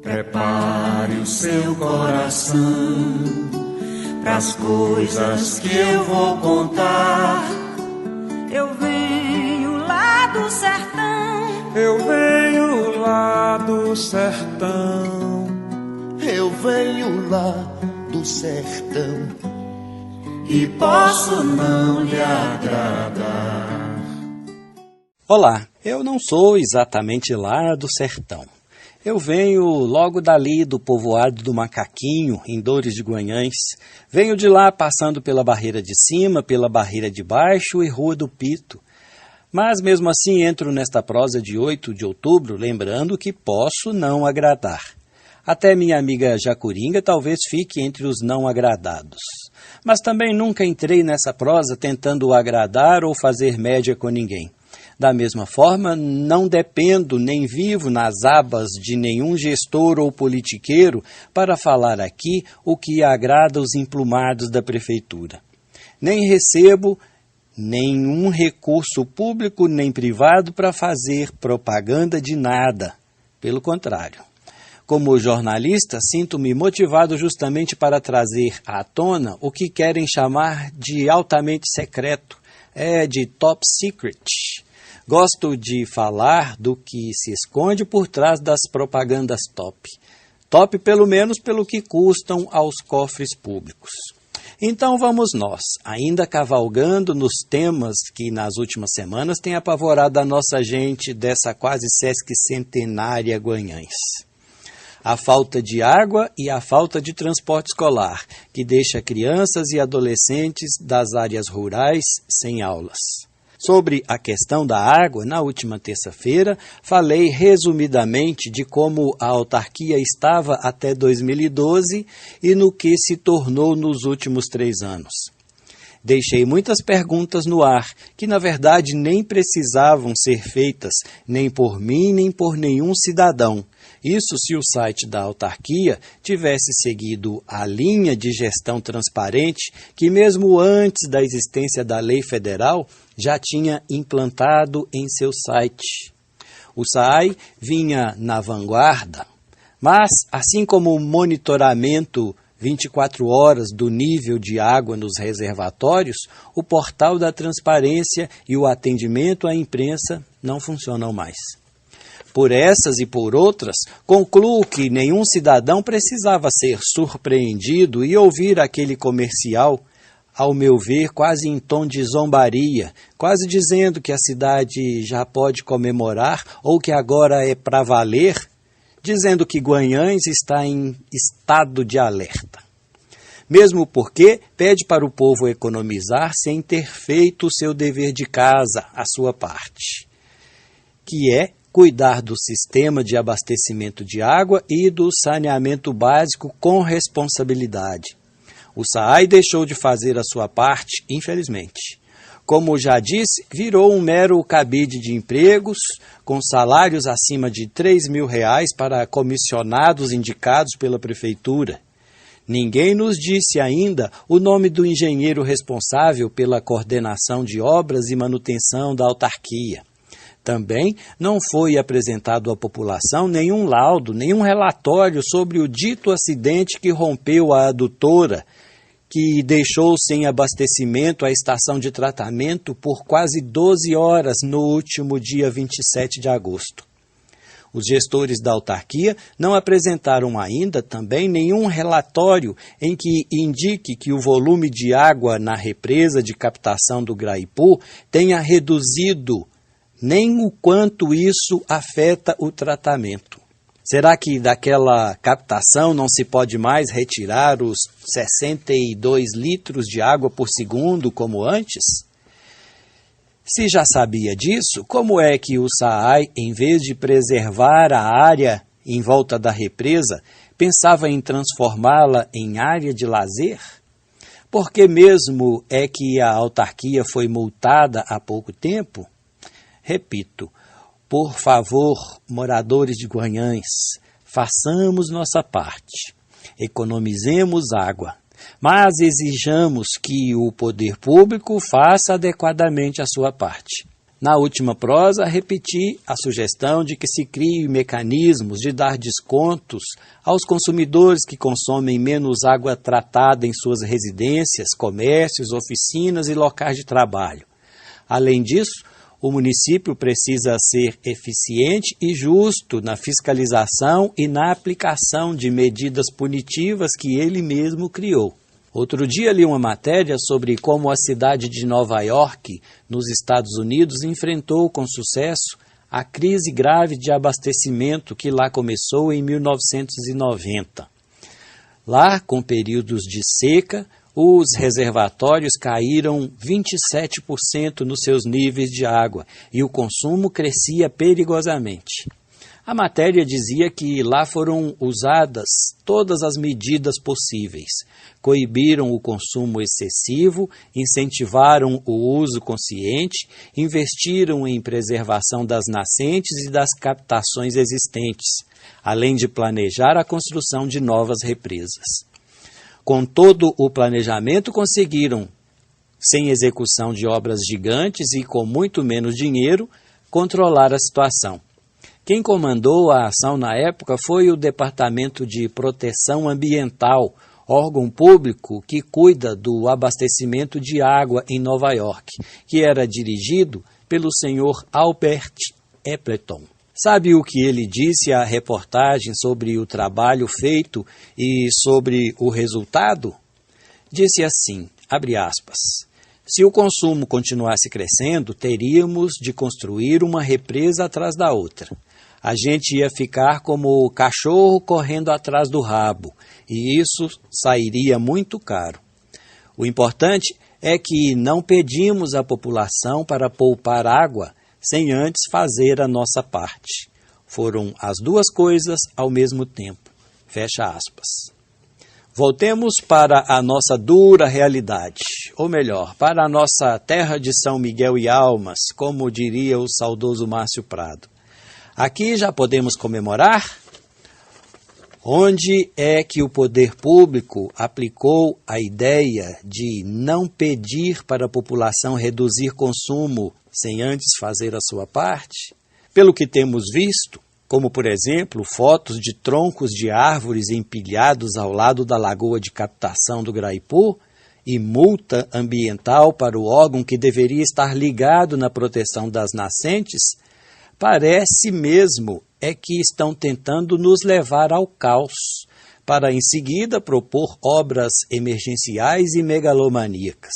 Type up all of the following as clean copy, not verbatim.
Prepare o seu coração pras coisas que eu vou contar. Eu venho lá do sertão. Eu venho lá do sertão. Eu venho lá do sertão. E posso não lhe agradar. Olá, eu não sou exatamente lá do sertão. Eu venho logo dali do povoado do Macaquinho, em Dores de Guanhães. Venho de lá passando pela Barreira de Cima, pela Barreira de Baixo e Rua do Pito. Mas mesmo assim entro nesta prosa de 8 de outubro, lembrando que posso não agradar. Até minha amiga Jacuringa talvez fique entre os não agradados. Mas também nunca entrei nessa prosa tentando agradar ou fazer média com ninguém. Da mesma forma, não dependo nem vivo nas abas de nenhum gestor ou politiqueiro para falar aqui o que agrada os emplumados da prefeitura. Nem recebo nenhum recurso público nem privado para fazer propaganda de nada. Pelo contrário. Como jornalista, sinto-me motivado justamente para trazer à tona o que querem chamar de altamente secreto, de top secret. Gosto de falar do que se esconde por trás das propagandas top. Top pelo menos pelo que custam aos cofres públicos. Então vamos nós, ainda cavalgando nos temas que nas últimas semanas têm apavorado a nossa gente dessa quase sesquicentenária Guanhães. A falta de água e a falta de transporte escolar, que deixa crianças e adolescentes das áreas rurais sem aulas. Sobre a questão da água, na última terça-feira, falei resumidamente de como a autarquia estava até 2012 e no que se tornou nos últimos 3 anos. Deixei muitas perguntas no ar, que na verdade nem precisavam ser feitas, nem por mim, nem por nenhum cidadão. Isso se o site da autarquia tivesse seguido a linha de gestão transparente que mesmo antes da existência da lei federal já tinha implantado em seu site. O SAAI vinha na vanguarda, mas assim como o monitoramento 24 horas do nível de água nos reservatórios, o portal da transparência e o atendimento à imprensa não funcionam mais. Por essas e por outras, concluo que nenhum cidadão precisava ser surpreendido e ouvir aquele comercial, ao meu ver, quase em tom de zombaria, quase dizendo que a cidade já pode comemorar ou que agora é para valer, dizendo que Guanhães está em estado de alerta. Mesmo porque pede para o povo economizar sem ter feito o seu dever de casa, a sua parte, que é cuidar do sistema de abastecimento de água e do saneamento básico com responsabilidade. O SAAI deixou de fazer a sua parte, infelizmente. Como já disse, virou um mero cabide de empregos, com salários acima de R$3.000 para comissionados indicados pela prefeitura. Ninguém nos disse ainda o nome do engenheiro responsável pela coordenação de obras e manutenção da autarquia. Também não foi apresentado à população nenhum laudo, nenhum relatório sobre o dito acidente que rompeu a adutora, que deixou sem abastecimento a estação de tratamento por quase 12 horas no último dia 27 de agosto. Os gestores da autarquia não apresentaram ainda também nenhum relatório em que indique que o volume de água na represa de captação do Graipu tenha reduzido, nem o quanto isso afeta o tratamento. Será que daquela captação não se pode mais retirar os 62 litros de água por segundo como antes? Se já sabia disso, como é que o SAAI, em vez de preservar a área em volta da represa, pensava em transformá-la em área de lazer? Por que mesmo é que a autarquia foi multada há pouco tempo? Repito, por favor, moradores de Guanhães, façamos nossa parte, economizemos água, mas exijamos que o poder público faça adequadamente a sua parte. Na última prosa, repeti a sugestão de que se criem mecanismos de dar descontos aos consumidores que consomem menos água tratada em suas residências, comércios, oficinas e locais de trabalho. Além disso, o município precisa ser eficiente e justo na fiscalização e na aplicação de medidas punitivas que ele mesmo criou. Outro dia li uma matéria sobre como a cidade de Nova York, nos Estados Unidos, enfrentou com sucesso a crise grave de abastecimento que lá começou em 1990. Lá, com períodos de seca, os reservatórios caíram 27% nos seus níveis de água e o consumo crescia perigosamente. A matéria dizia que lá foram usadas todas as medidas possíveis. Coibiram o consumo excessivo, incentivaram o uso consciente, investiram em preservação das nascentes e das captações existentes, além de planejar a construção de novas represas. Com todo o planejamento, conseguiram, sem execução de obras gigantes e com muito menos dinheiro, controlar a situação. Quem comandou a ação na época foi o Departamento de Proteção Ambiental, órgão público que cuida do abastecimento de água em Nova York, que era dirigido pelo senhor Albert Eppleton. Sabe o que ele disse à reportagem sobre o trabalho feito e sobre o resultado? Disse assim, abre aspas, se o consumo continuasse crescendo, teríamos de construir uma represa atrás da outra. A gente ia ficar como o cachorro correndo atrás do rabo, e isso sairia muito caro. O importante é que não pedimos à população para poupar água sem antes fazer a nossa parte. Foram as duas coisas ao mesmo tempo. Fecha aspas. Voltemos para a nossa dura realidade, ou melhor, para a nossa terra de São Miguel e Almas, como diria o saudoso Márcio Prado. Aqui já podemos comemorar? Onde é que o poder público aplicou a ideia de não pedir para a população reduzir consumo sem antes fazer a sua parte? Pelo que temos visto, como por exemplo fotos de troncos de árvores empilhados ao lado da lagoa de captação do Graipu e multa ambiental para o órgão que deveria estar ligado na proteção das nascentes, parece mesmo é que estão tentando nos levar ao caos, para em seguida propor obras emergenciais e megalomaníacas.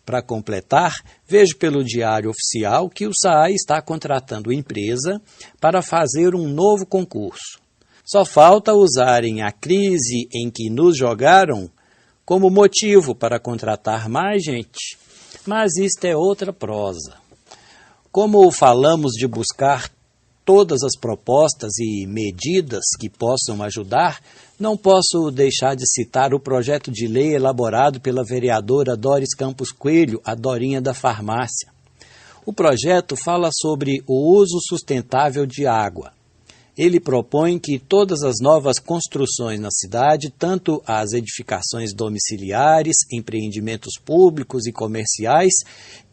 Para completar, vejo pelo Diário Oficial que o SAAI está contratando empresa para fazer um novo concurso. Só falta usarem a crise em que nos jogaram como motivo para contratar mais gente. Mas isto é outra prosa. Como falamos de buscar todas as propostas e medidas que possam ajudar, não posso deixar de citar o projeto de lei elaborado pela vereadora Doris Campos Coelho, a Dorinha da Farmácia. O projeto fala sobre o uso sustentável de água. Ele propõe que todas as novas construções na cidade, tanto as edificações domiciliares, empreendimentos públicos e comerciais,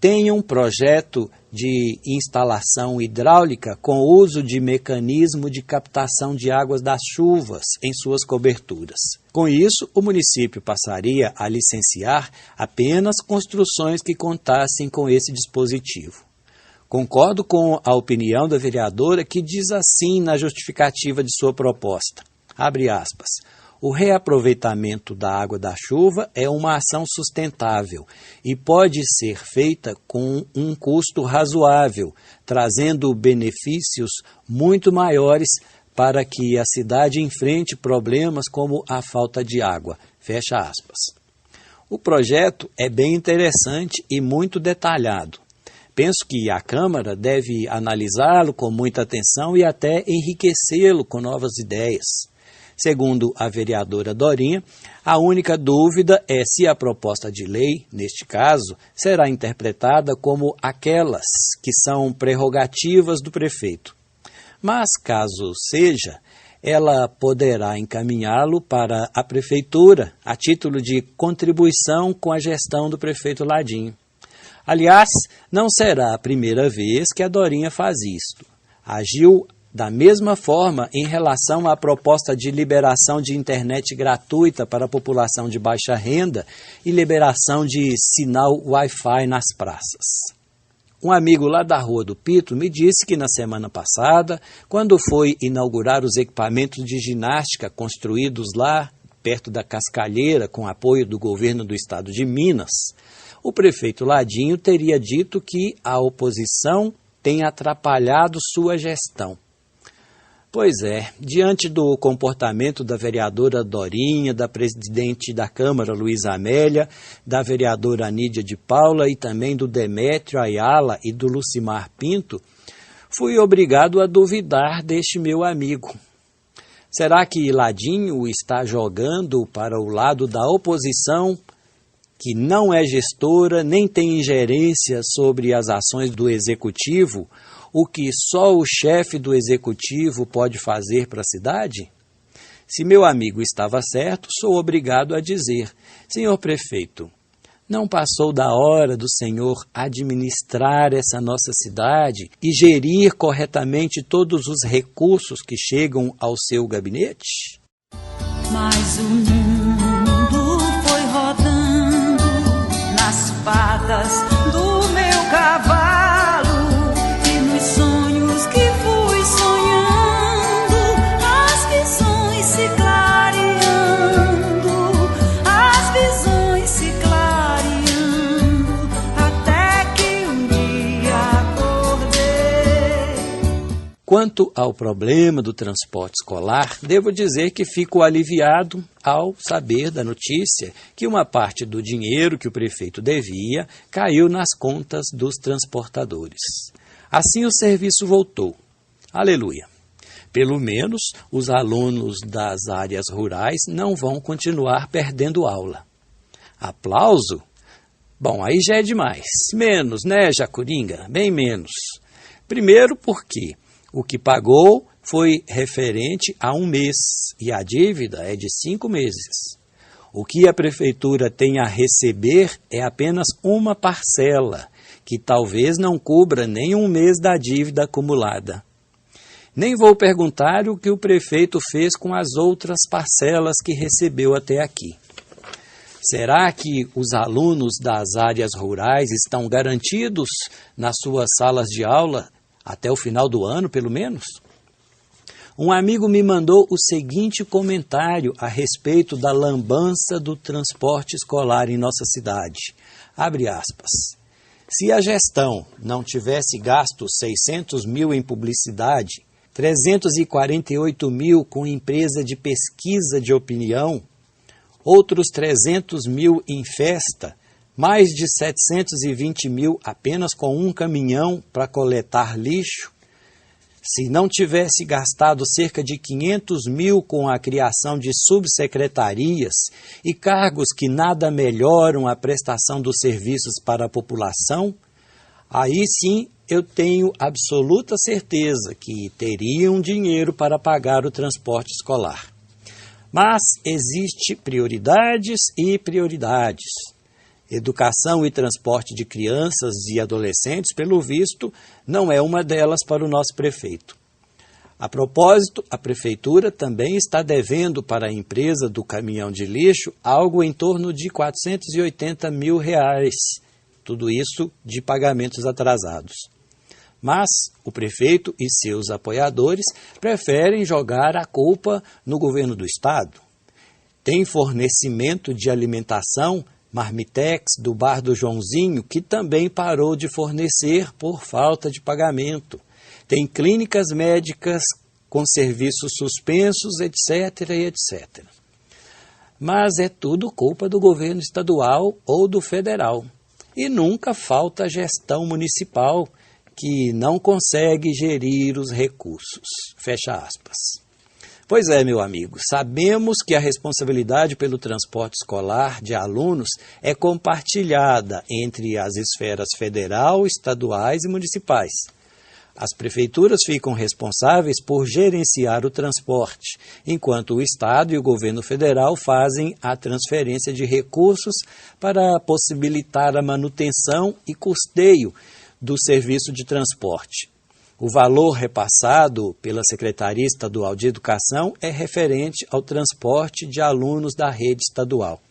tenham projeto de instalação hidráulica com uso de mecanismo de captação de águas das chuvas em suas coberturas. Com isso, o município passaria a licenciar apenas construções que contassem com esse dispositivo. Concordo com a opinião da vereadora que diz assim na justificativa de sua proposta, abre aspas, o reaproveitamento da água da chuva é uma ação sustentável e pode ser feita com um custo razoável, trazendo benefícios muito maiores para que a cidade enfrente problemas como a falta de água, fecha aspas. O projeto é bem interessante e muito detalhado. Penso que a Câmara deve analisá-lo com muita atenção e até enriquecê-lo com novas ideias. Segundo a vereadora Dorinha, a única dúvida é se a proposta de lei, neste caso, será interpretada como aquelas que são prerrogativas do prefeito. Mas, caso seja, ela poderá encaminhá-lo para a prefeitura a título de contribuição com a gestão do prefeito Ladinho. Aliás, não será a primeira vez que a Dorinha faz isto. Agiu da mesma forma em relação à proposta de liberação de internet gratuita para a população de baixa renda e liberação de sinal Wi-Fi nas praças. Um amigo lá da Rua do Pito me disse que na semana passada, quando foi inaugurar os equipamentos de ginástica construídos lá, perto da Cascalheira, com apoio do governo do estado de Minas, o prefeito Ladinho teria dito que a oposição tem atrapalhado sua gestão. Pois é, diante do comportamento da vereadora Dorinha, da presidente da Câmara, Luísa Amélia, da vereadora Anídia de Paula e também do Demétrio Ayala e do Lucimar Pinto, fui obrigado a duvidar deste meu amigo. Será que Ladinho está jogando para o lado da oposição, que não é gestora nem tem ingerência sobre as ações do executivo, o que só o chefe do executivo pode fazer para a cidade? Se meu amigo estava certo, sou obrigado a dizer: senhor prefeito, não passou da hora do senhor administrar essa nossa cidade e gerir corretamente todos os recursos que chegam ao seu gabinete? Mas o mundo foi rodando nas patas do meu cavalo. Sonhos que fui sonhando, as visões se clareando, as visões se clareando, até que um dia acordei. Quanto ao problema do transporte escolar, devo dizer que fico aliviado ao saber da notícia que uma parte do dinheiro que o prefeito devia caiu nas contas dos transportadores. Assim o serviço voltou. Aleluia! Pelo menos os alunos das áreas rurais não vão continuar perdendo aula. Aplauso? Bom, aí já é demais. Menos, né, Jacuringa? Bem menos. Primeiro porque o que pagou foi referente a um mês e a dívida é de 5 meses. O que a prefeitura tem a receber é apenas uma parcela, que talvez não cubra nem um mês da dívida acumulada. Nem vou perguntar o que o prefeito fez com as outras parcelas que recebeu até aqui. Será que os alunos das áreas rurais estão garantidos nas suas salas de aula até o final do ano, pelo menos? Um amigo me mandou o seguinte comentário a respeito da lambança do transporte escolar em nossa cidade. Abre aspas. Se a gestão não tivesse gasto 600 mil em publicidade, 348 mil com empresa de pesquisa de opinião, outros 300 mil em festa, mais de 720 mil apenas com um caminhão para coletar lixo, se não tivesse gastado cerca de 500 mil com a criação de subsecretarias e cargos que nada melhoram a prestação dos serviços para a população, aí sim eu tenho absoluta certeza que teriam dinheiro para pagar o transporte escolar. Mas existe prioridades e prioridades. Educação e transporte de crianças e adolescentes, pelo visto, não é uma delas para o nosso prefeito. A propósito, a prefeitura também está devendo para a empresa do caminhão de lixo algo em torno de R$ 480 mil, tudo isso de pagamentos atrasados. Mas o prefeito e seus apoiadores preferem jogar a culpa no governo do estado. Tem fornecimento de alimentação Marmitex do Bar do Joãozinho, que também parou de fornecer por falta de pagamento. Tem clínicas médicas com serviços suspensos, etc, etc. Mas é tudo culpa do governo estadual ou do federal. E nunca falta a gestão municipal, que não consegue gerir os recursos. Fecha aspas. Pois é, meu amigo, sabemos que a responsabilidade pelo transporte escolar de alunos é compartilhada entre as esferas federal, estaduais e municipais. As prefeituras ficam responsáveis por gerenciar o transporte, enquanto o Estado e o governo federal fazem a transferência de recursos para possibilitar a manutenção e custeio do serviço de transporte. O valor repassado pela Secretaria Estadual de Educação é referente ao transporte de alunos da rede estadual.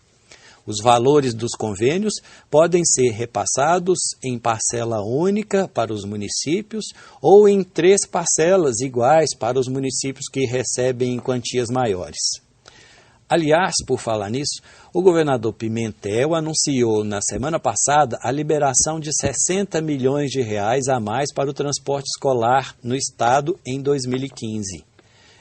Os valores dos convênios podem ser repassados em parcela única para os municípios ou em 3 parcelas iguais para os municípios que recebem quantias maiores. Aliás, por falar nisso, o governador Pimentel anunciou na semana passada a liberação de 60 milhões de reais a mais para o transporte escolar no estado em 2015.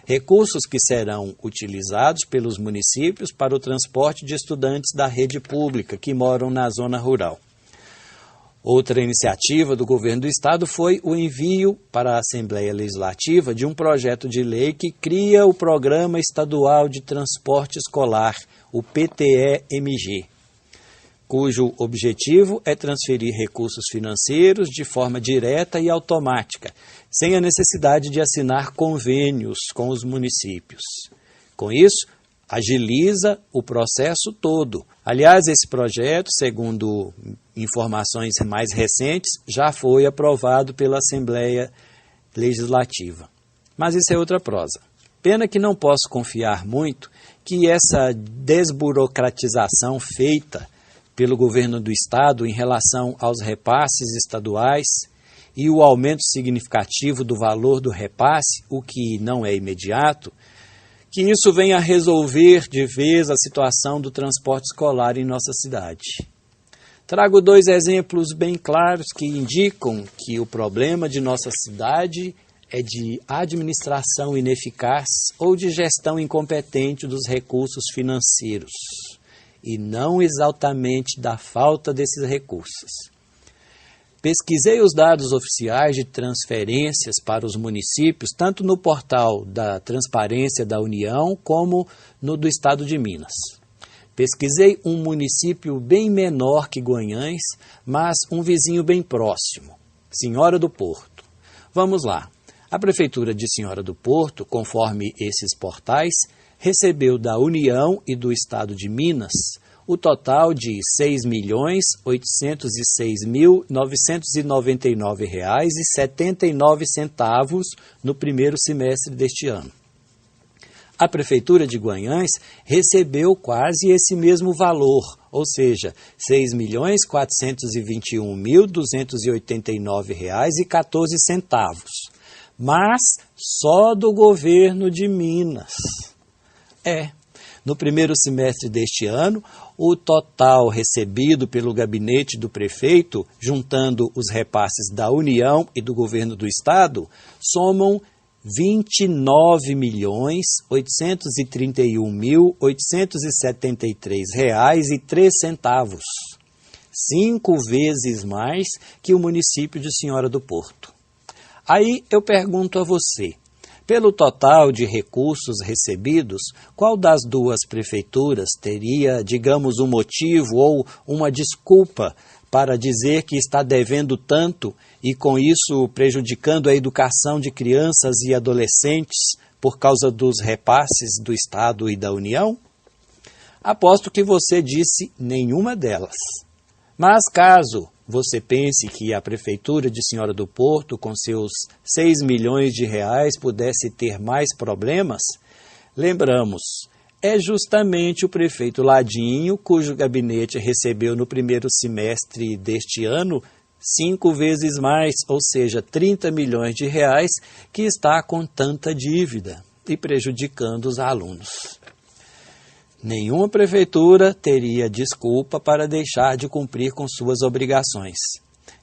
Recursos que serão utilizados pelos municípios para o transporte de estudantes da rede pública que moram na zona rural. Outra iniciativa do governo do estado foi o envio para a Assembleia Legislativa de um projeto de lei que cria o Programa Estadual de Transporte Escolar, o PTE-MG, cujo objetivo é transferir recursos financeiros de forma direta e automática, sem a necessidade de assinar convênios com os municípios. Com isso, agiliza o processo todo. Aliás, esse projeto, segundo informações mais recentes, já foi aprovado pela Assembleia Legislativa. Mas isso é outra prosa. Pena que não posso confiar muito que essa desburocratização feita pelo governo do estado em relação aos repasses estaduais e o aumento significativo do valor do repasse, o que não é imediato, que isso venha a resolver de vez a situação do transporte escolar em nossa cidade. Trago 2 exemplos bem claros que indicam que o problema de nossa cidade é de administração ineficaz ou de gestão incompetente dos recursos financeiros, e não exatamente da falta desses recursos. Pesquisei os dados oficiais de transferências para os municípios, tanto no portal da Transparência da União como no do Estado de Minas. Pesquisei um município bem menor que Guanhães, mas um vizinho bem próximo, Senhora do Porto. Vamos lá. A Prefeitura de Senhora do Porto, conforme esses portais, recebeu da União e do Estado de Minas o total de R$ 6.806.999,79 no primeiro semestre deste ano. A Prefeitura de Guanhães recebeu quase esse mesmo valor, ou seja, R$ 6.421.289,14, mas só do governo de Minas. No primeiro semestre deste ano, o total recebido pelo gabinete do prefeito, juntando os repasses da União e do governo do estado, somam R$ 29.831.873,03, 5 vezes mais que o município de Senhora do Porto. Aí eu pergunto a você, pelo total de recursos recebidos, qual das 2 prefeituras teria, digamos, um motivo ou uma desculpa para dizer que está devendo tanto e com isso prejudicando a educação de crianças e adolescentes por causa dos repasses do Estado e da União? Aposto que você disse nenhuma delas. Mas caso você pense que a Prefeitura de Senhora do Porto, com seus 6 milhões de reais, pudesse ter mais problemas, lembramos, é justamente o prefeito Ladinho, cujo gabinete recebeu no primeiro semestre deste ano 5 vezes mais, ou seja, 30 milhões de reais, que está com tanta dívida e prejudicando os alunos. Nenhuma prefeitura teria desculpa para deixar de cumprir com suas obrigações.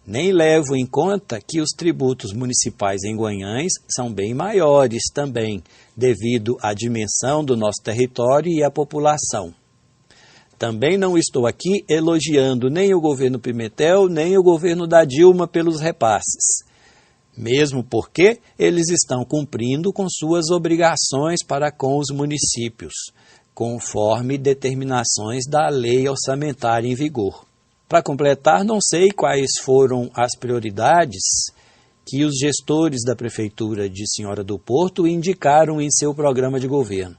Nem levo em conta que os tributos municipais em Guanhães são bem maiores também, devido à dimensão do nosso território e à população. Também não estou aqui elogiando nem o governo Pimentel, nem o governo da Dilma pelos repasses, mesmo porque eles estão cumprindo com suas obrigações para com os municípios, conforme determinações da lei orçamentária em vigor. Para completar, não sei quais foram as prioridades que os gestores da Prefeitura de Senhora do Porto indicaram em seu programa de governo.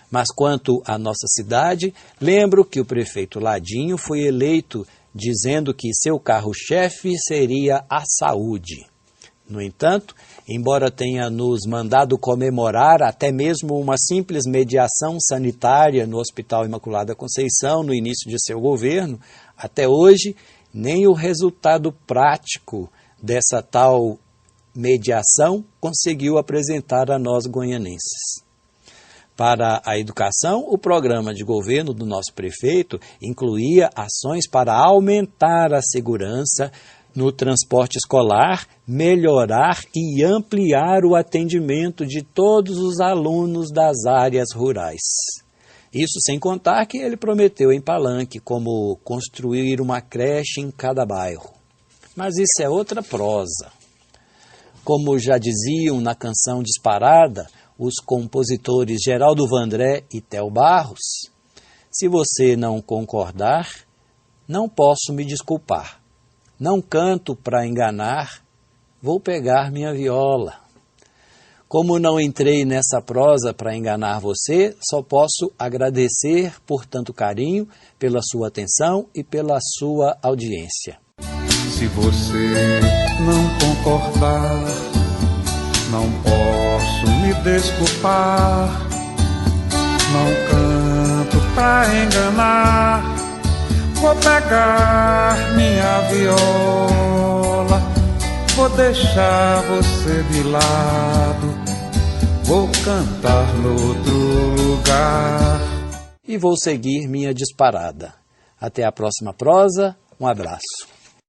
Mas quanto à nossa cidade, lembro que o prefeito Ladinho foi eleito dizendo que seu carro-chefe seria a saúde. No entanto, embora tenha nos mandado comemorar até mesmo uma simples mediação sanitária no Hospital Imaculada Conceição no início de seu governo, até hoje nem o resultado prático dessa tal mediação conseguiu apresentar a nós goianenses. Para a educação, o programa de governo do nosso prefeito incluía ações para aumentar a segurança no transporte escolar, melhorar e ampliar o atendimento de todos os alunos das áreas rurais. Isso sem contar que ele prometeu em Palanque, como construir uma creche em cada bairro. Mas isso é outra prosa. Como já diziam na canção Disparada, os compositores Geraldo Vandré e Theo Barros, se você não concordar, não posso me desculpar. Não canto para enganar, vou pegar minha viola. Como não entrei nessa prosa para enganar você, só posso agradecer por tanto carinho, pela sua atenção e pela sua audiência. Se você não concordar, não posso me desculpar. Não canto pra enganar, vou pegar minha viola, vou deixar você de lado, vou cantar noutro lugar. E vou seguir minha disparada. Até a próxima prosa, um abraço.